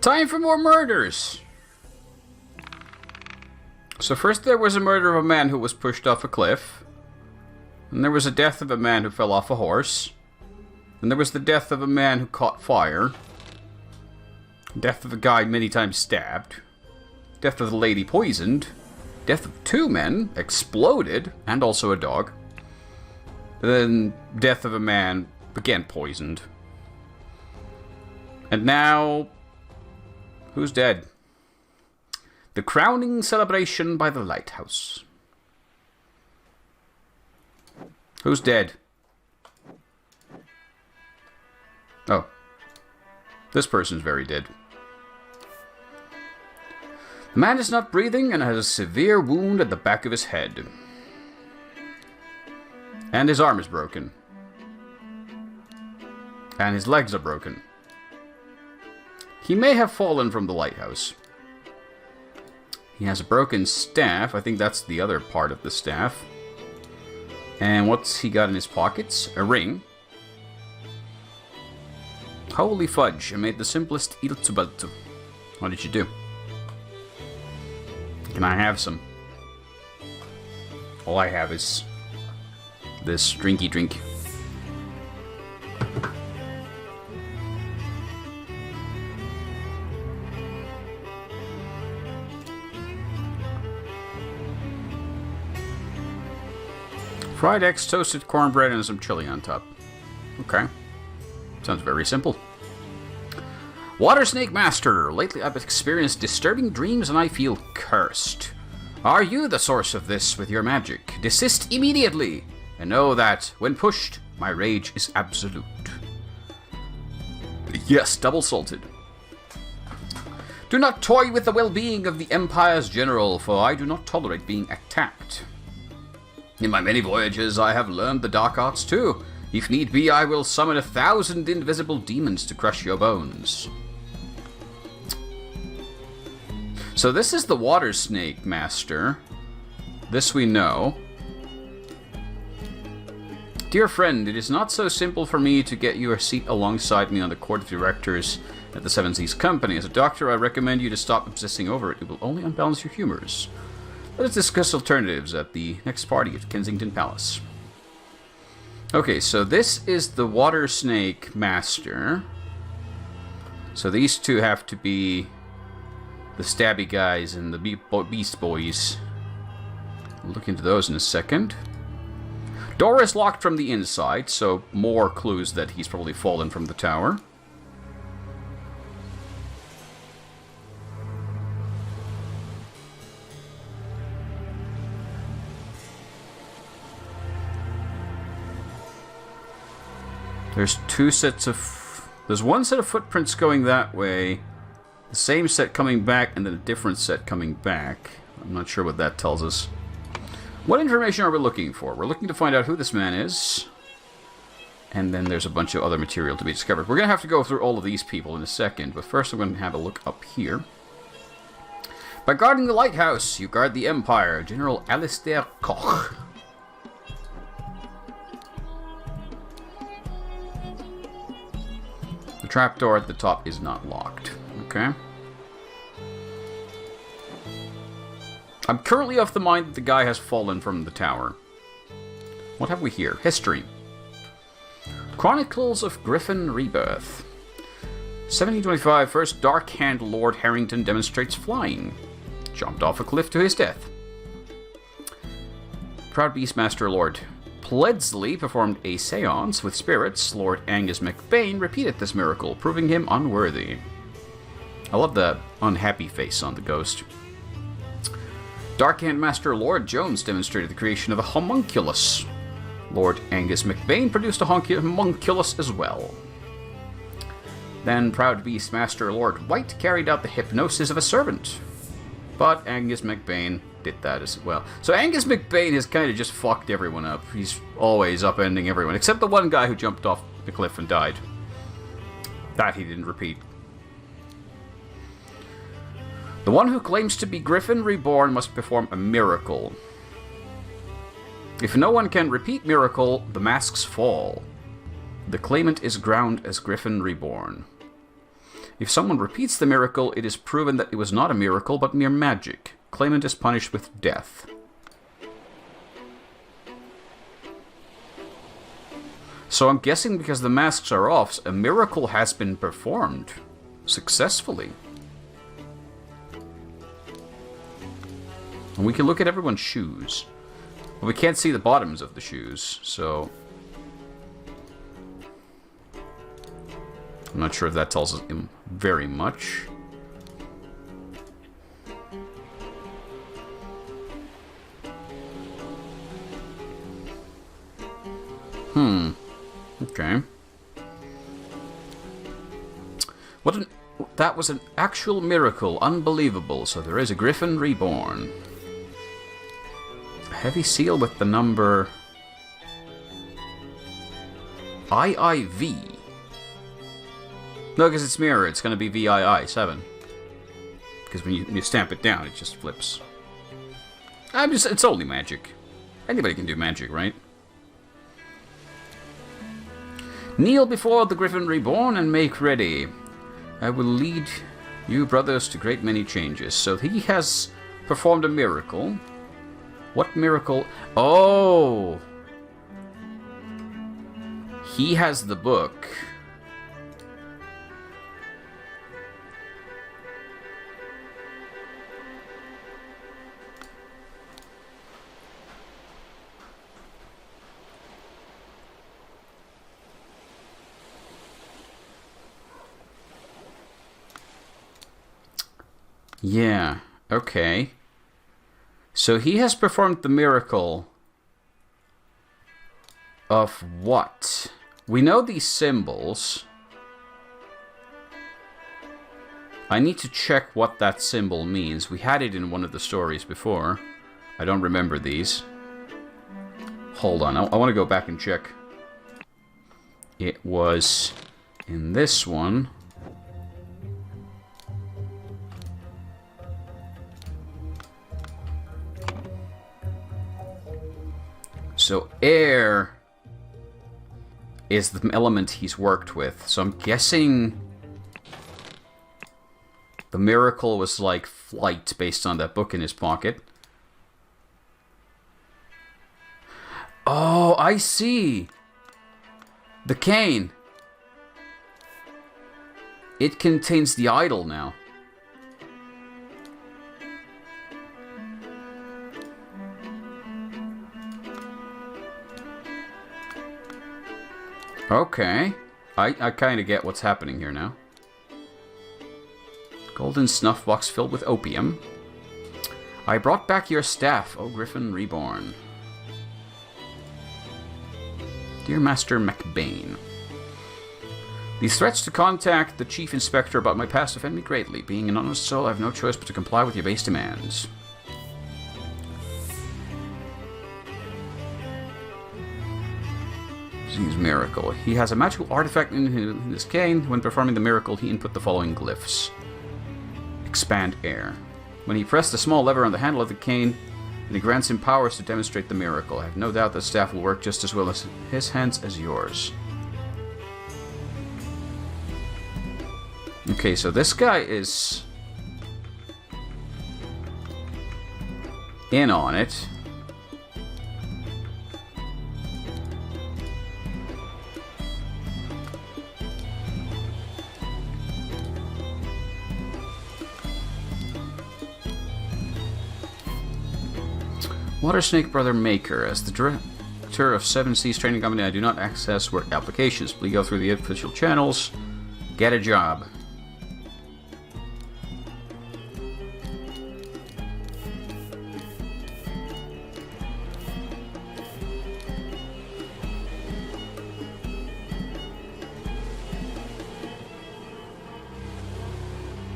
Time for more murders! So first there was a murder of a man who was pushed off a cliff. And there was a death of a man who fell off a horse. And there was the death of a man who caught fire. Death of a guy many times stabbed. Death of the lady poisoned. Death of 2 men exploded, and also a dog. Then death of a man again poisoned. And now, who's dead? The crowning celebration by the lighthouse. Who's dead? Oh. This person's very dead. The man is not breathing and has a severe wound at the back of his head. And his arm is broken. And his legs are broken. He may have fallen from the lighthouse. He has a broken staff. I think that's the other part of the staff. And what's he got in his pockets? A ring. Holy fudge, I made the simplest iltubeltu. What did you do? Can I have some? All I have is this drinky drink. Fried eggs, toasted cornbread, and some chili on top. Okay. Sounds very simple. Water Snake Master. Lately I've experienced disturbing dreams and I feel cursed. Are you the source of this with your magic? Desist immediately, and know that, when pushed, my rage is absolute. Yes, double salted. Do not toy with the well-being of the Empire's general, for I do not tolerate being attacked. In my many voyages, I have learned the dark arts too. If need be, I will summon 1,000 invisible demons to crush your bones. So this is the Water Snake Master. This we know. Dear friend, it is not so simple for me to get you a seat alongside me on the Court of Directors at the Seven Seas Company. As a doctor, I recommend you to stop obsessing over it. It will only unbalance your humors. Let us discuss alternatives at the next party at Kensington Palace. Okay, so this is the Water Snake Master. So these two have to be the stabby guys and the beast boys. We'll look into those in a second. Door is locked from the inside, so more clues that he's probably fallen from the tower. There's two sets of... There's one set of footprints going that way, the same set coming back, and then a different set coming back. I'm not sure what that tells us. What information are we looking for? We're looking to find out who this man is. And then there's a bunch of other material to be discovered. We're going to have to go through all of these people in a second, but first I'm going to have a look up here. By guarding the lighthouse, you guard the Empire. General Alistair Koch. The trapdoor at the top is not locked. Okay. I'm currently of the mind that the guy has fallen from the tower. What have we here? History. Chronicles of Griffin Rebirth. 1725, first Dark Hand Lord Harrington demonstrates flying. Jumped off a cliff to his death. Proud Beastmaster Lord Pledsley performed a seance with spirits. Lord Angus MacBain repeated this miracle, proving him unworthy. I love the unhappy face on the ghost. Darkhand Master Lord Jones demonstrated the creation of a homunculus. Lord Angus MacBain produced a homunculus as well. Then Proud Beastmaster Lord White carried out the hypnosis of a servant. But Angus MacBain did that as well. So Angus MacBain has kind of just fucked everyone up. He's always upending everyone, except the one guy who jumped off the cliff and died. That he didn't repeat. The one who claims to be Griffin Reborn must perform a miracle. If no one can repeat miracle, the masks fall. The claimant is ground as Griffin Reborn. If someone repeats the miracle, it is proven that it was not a miracle, but mere magic. Claimant is punished with death. So I'm guessing because the masks are off, a miracle has been performed successfully. And we can look at everyone's shoes. But we can't see the bottoms of the shoes, so... I'm not sure if that tells us very much. Okay. That was an actual miracle. Unbelievable. So there is a griffin reborn. A heavy seal with the number... IIV. No, because it's mirror. It's going to be VII 7. Because when you stamp it down, it just flips. It's only magic. Anybody can do magic, right? Kneel before the Griffin Reborn and make ready. I will lead you brothers to great many changes. So he has performed a miracle. What miracle? Oh! He has the book. Yeah, okay. So he has performed the miracle of what? We know these symbols. I need to check what that symbol means. We had it in one of the stories before. I don't remember these. Hold on, I want to go back and check. It was in this one. So air is the element he's worked with. So I'm guessing the miracle was like flight based on that book in his pocket. Oh, I see. The cane. It contains the idol now. Okay. I kind of get what's happening here now. Golden snuff box filled with opium. I brought back your staff, O Griffin Reborn. Dear Master McBain. These threats to contact the Chief Inspector about my past offend me greatly. Being an honest soul, I have no choice but to comply with your base demands. His miracle. He has a magical artifact in his cane. When performing the miracle, he input the following glyphs. Expand air. When he pressed the small lever on the handle of the cane, it grants him powers to demonstrate the miracle. I have no doubt that staff will work just as well as his hands as yours. Okay, so this guy is in on it. Water Snake Brother Maker. As the director of 7 Seas Training Company, I do not access work applications. Please go through the official channels. Get a job.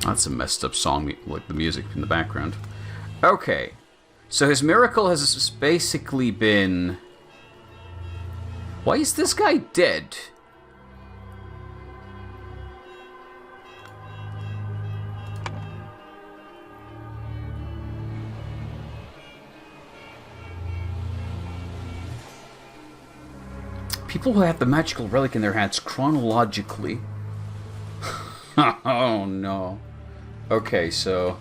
That's a messed up song, like the music in the background. Okay. So his miracle has basically been... Why is this guy dead? People who have the magical relic in their hands chronologically Oh no. Okay, so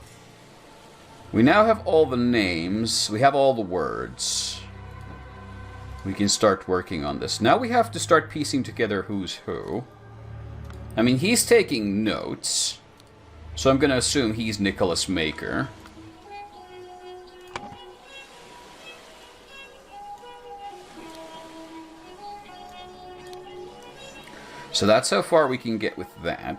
we now have all the names. We have all the words. We can start working on this. Now we have to start piecing together who's who. I mean, he's taking notes. So I'm going to assume he's Nicholas Maker. So that's how far we can get with that.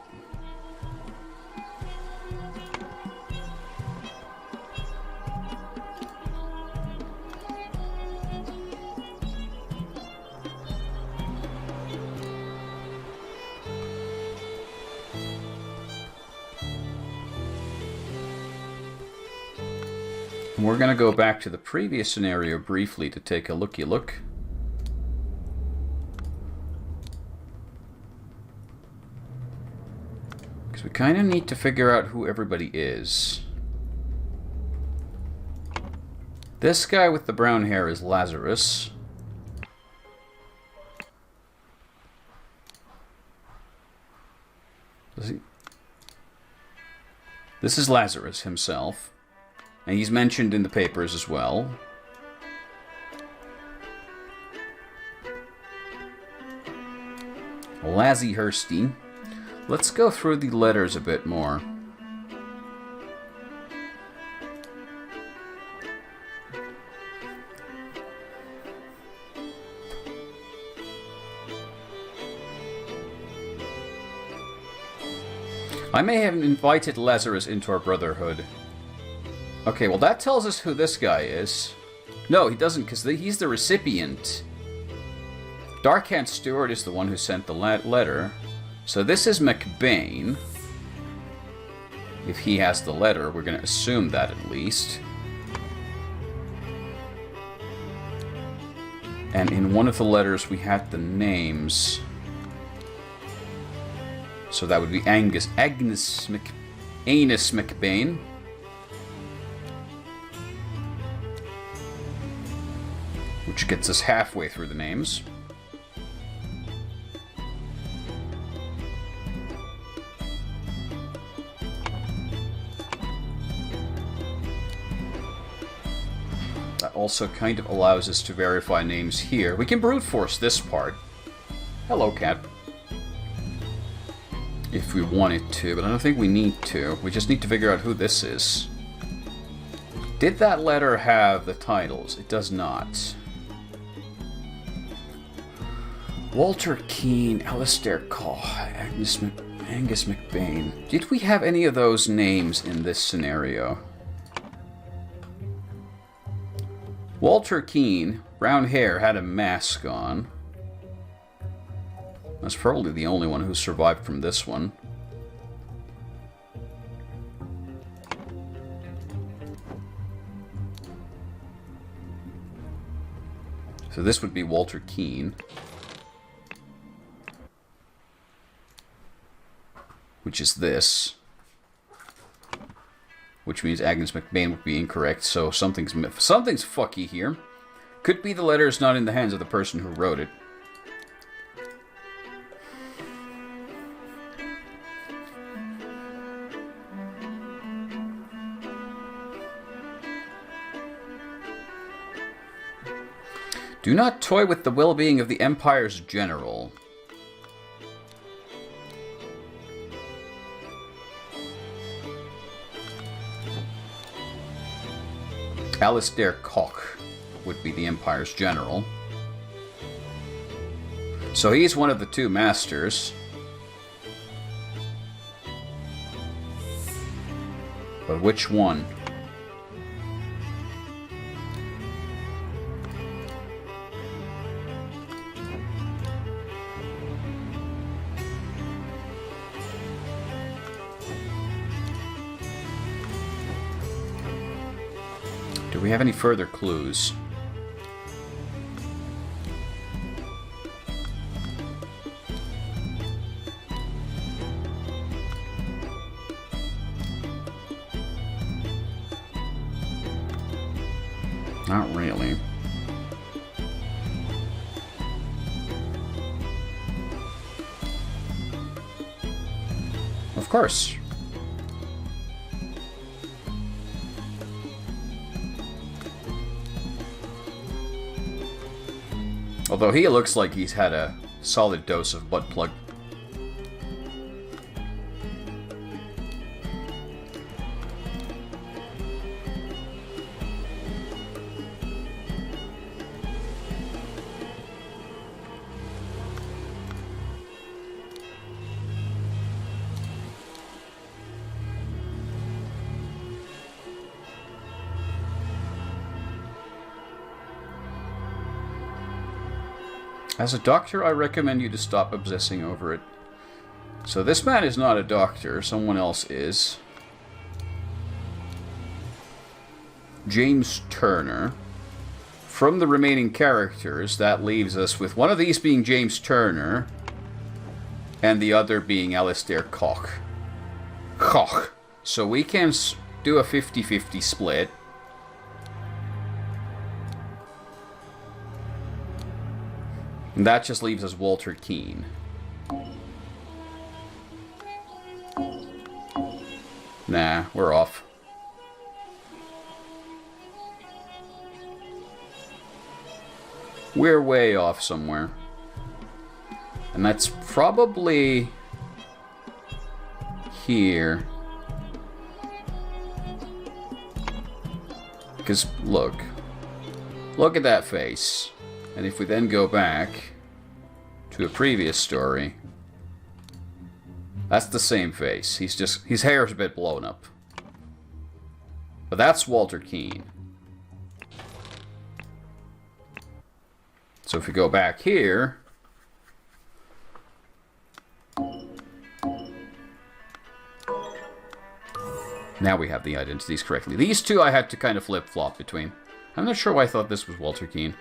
And we're going to go back to the previous scenario briefly to take a looky-look. We kind of need to figure out who everybody is. This guy with the brown hair is Lazarus. This is Lazarus himself. And he's mentioned in the papers as well. Lazzy Hursty. Let's go through the letters a bit more. I may have invited Lazarus into our brotherhood. Okay, well that tells us who this guy is. No, he doesn't, because he's the recipient. Darkhand Stewart is the one who sent the letter. So this is McBain. If he has the letter, we're going to assume that at least. And in one of the letters we had the names. So that would be Anus McBain. Which gets us halfway through the names. Also kind of allows us to verify names here. We can brute force this part. Hello, cat. If we wanted to, but I don't think we need to. We just need to figure out who this is. Did that letter have the titles? It does not. Walter Keane, Alistair Koch, Angus McBain. Did we have any of those names in this scenario? Walter Keane, brown hair, had a mask on. That's probably the only one who survived from this one. So this would be Walter Keane. Which is this. Which means Agnes McBain would be incorrect, so something's fucky here. Could be the letter is not in the hands of the person who wrote it. Do not toy with the well-being of the Empire's general. Alistair Koch would be the Empire's general. So he's one of the two masters. But which one? Do we have any further clues? Not really. Of course. Although he looks like he's had a solid dose of butt plug. As a doctor, I recommend you to stop obsessing over it. So this man is not a doctor, someone else is. James Turner. From the remaining characters, that leaves us with one of these being James Turner, and the other being Alistair Koch. Koch. So we can do a 50-50 split. And that just leaves us Walter Keane. Nah, we're off. We're way off somewhere. And that's probably here. Because, look at that face. And if we then go back to a previous story, that's the same face. His hair's a bit blown up. But that's Walter Keane. So if we go back here, now we have the identities correctly. These two I had to kind of flip-flop between. I'm not sure why I thought this was Walter Keane.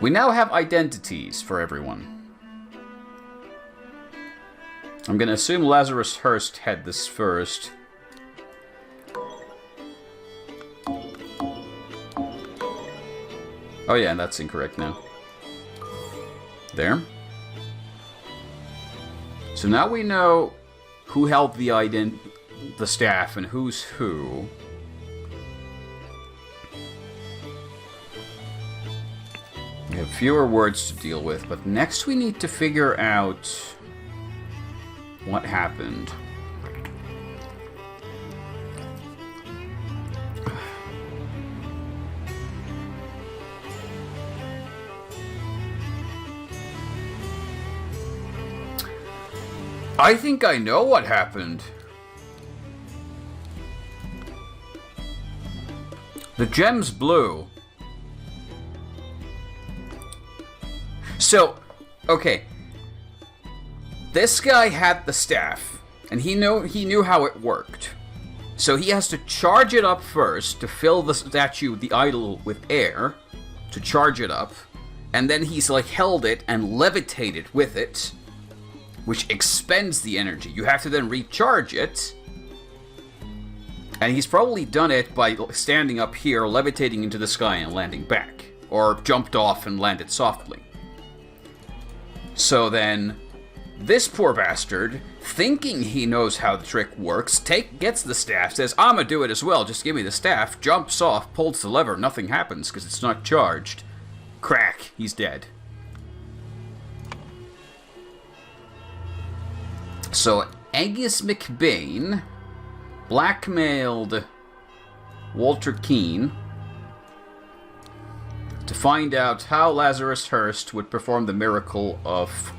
We now have identities for everyone. I'm going to assume Lazarus Hurst had this first. Oh yeah, that's incorrect now. There. So now we know who held the staff and who's who. We have fewer words to deal with, but next we need to figure out what happened. I think I know what happened. The gem's blue. So, okay. This guy had the staff, and he knew how it worked. So he has to charge it up first to fill the statue, the idol, with air, to charge it up, and then he's like held it and levitated with it, which expends the energy. You have to then recharge it, and he's probably done it by standing up here, levitating into the sky and landing back, or jumped off and landed softly. So then, this poor bastard, thinking he knows how the trick works, gets the staff, says, I'm gonna do it as well, just give me the staff, jumps off, pulls the lever, nothing happens because it's not charged. Crack, he's dead. So, Angus McBain blackmailed Walter Keane to find out how Lazarus Hurst would perform the miracle of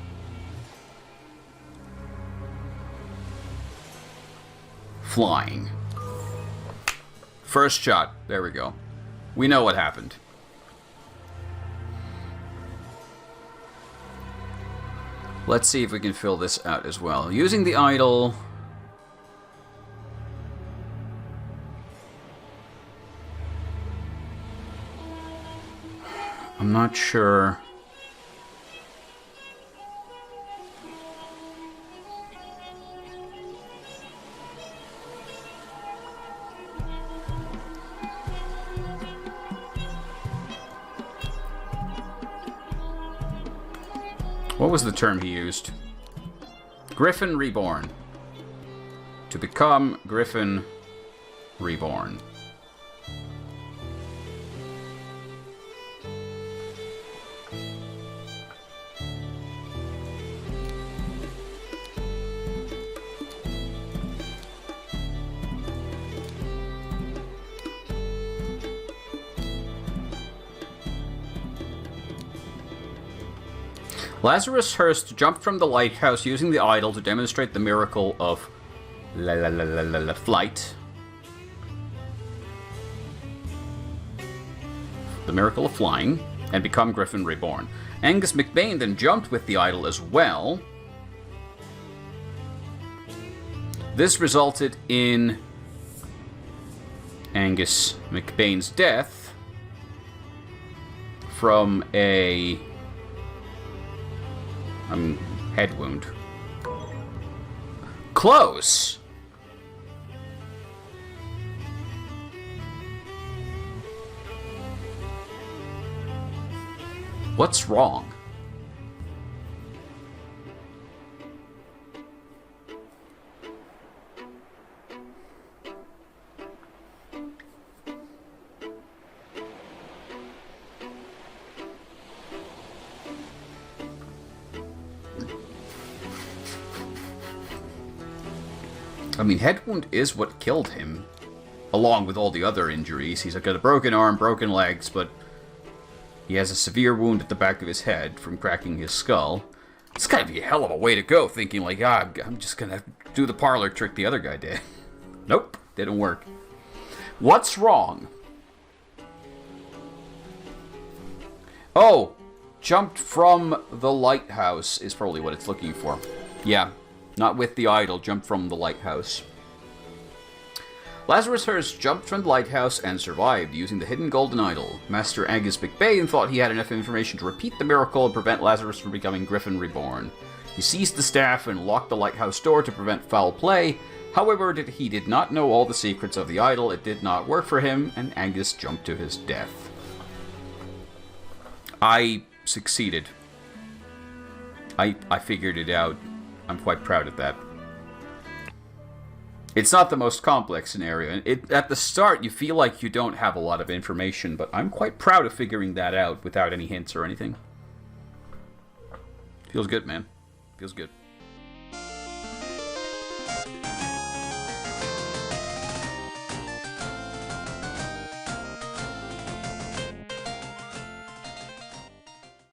flying. First shot. There we go. We know what happened. Let's see if we can fill this out as well. Using the idol. I'm not sure. What was the term he used? Griffin Reborn. To become Griffin Reborn. Lazarus Hurst jumped from the lighthouse using the idol to demonstrate the miracle of flight. The miracle of flying, and become Griffin Reborn. Angus McBain then jumped with the idol as well. This resulted in Angus McBain's death from a head wound. Close! What's wrong? I mean, head wound is what killed him, along with all the other injuries. He's got a broken arm, broken legs, but he has a severe wound at the back of his head from cracking his skull. It's gotta be a hell of a way to go, thinking like, I'm just gonna do the parlor trick the other guy did. Nope, didn't work. What's wrong? Oh, jumped from the lighthouse is probably what it's looking for. Yeah. Not with the idol, jumped from the lighthouse. Lazarus Hurst jumped from the lighthouse and survived using the hidden golden idol. Master Angus McBain thought he had enough information to repeat the miracle and prevent Lazarus from becoming Griffin Reborn. He seized the staff and locked the lighthouse door to prevent foul play. However, he did not know all the secrets of the idol. It did not work for him, and Angus jumped to his death. I succeeded. I figured it out. I'm quite proud of that. It's not the most complex scenario. At the start, you feel like you don't have a lot of information, but I'm quite proud of figuring that out without any hints or anything. Feels good, man. Feels good.